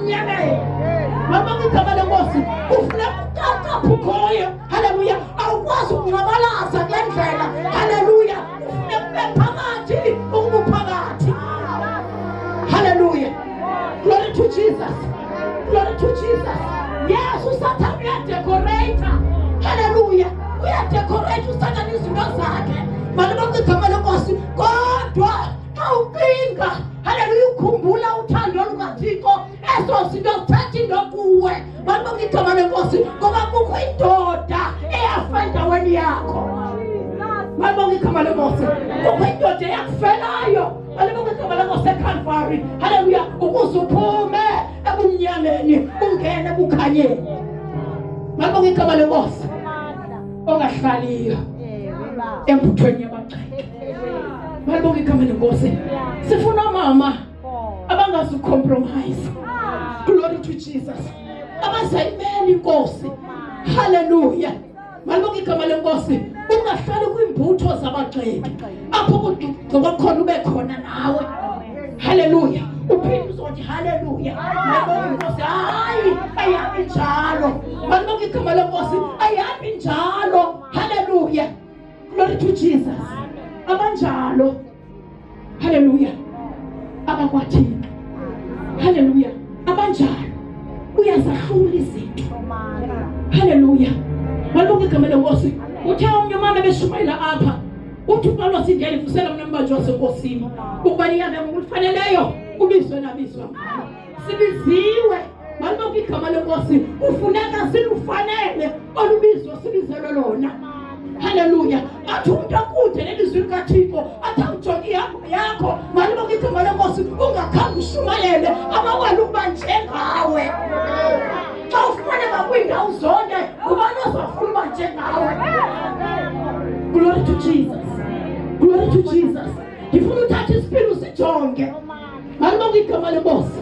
ebumnyameni. Mabonke igama lenkosi. Ufuna ukuthatha phukhoyo. Haleluya. Awukwazi ukungabalaza ngendlela. Haleluya. Ufuna kube phakathi ukuphakathi. Haleluya. Glory to Jesus. Glory to Jesus. Yes, uSathane uyadecorator. Haleluya. Uyadecorate uSathane izinto zakhe. Mabonke igama lenkosi. Kodwa awupinga. Haleluya. Ukhumbula uthando lukaThixo. Eso sinto sithatha into kuwe. Mabonke igama lenkosi. Ngoba kukho indoda eyafa endaweni yakho. Mabonke igama lenkosi. Kukho indoda eyakufelayo. Mabonke igama lenkosi eCalvary. Haleluya. Ukuze uphume ebumnyameni ungene ebukhanyeni. Mabonke igama lenkosi. Ongahlaliyo embuthweni yabagceke. Mabonke igama lenkosi. Sifuna mama abangazi compromise. Glory to Jesus. Abazayimela inkosi. Hallelujah. Mabonke igama lenkosi. Ungahlali kwimbutho zabagceke. Apho kuzoba khona ube khona nawe. Hallelujah. Uphinde uzothi hallelujah. Mabonke inkosi. Hayi, ayihambi njalo. Mabonke igama lenkosi. Ayihambi njalo. Hallelujah. Glory to Jesus. Abanjalo. Hallelujah. Abakwathina. Hallelujah. Abanjalo. Uyazahlula izinto. Hallelujah. Mabonke igama lenkosi. Uthe omnye umama beshumayela apha. Uthi uqalwa sindlela ivusela umnamba wasenkosini. Ukuba niyabe ngokufaneleyo ubizwe nabizwa. Sibiziwe. Mabonke igama lenkosi. Kufuneka silufanele olubizwa sibizelwe lona. Hallelujah. Athi umuntu akude nelizwi likaThixo athamjonge yakho. Mabonke igama lenkosi. Ungakhambi ushumayele abakwazi ukuba njengawe. Xa ufumaneka kwindawo zonke ubani ozafuna uba njengawe. Glory to Jesus. Glory to Jesus. Ngifuna uthatha isiphilo sijonge. Mabonke igama lenkosi.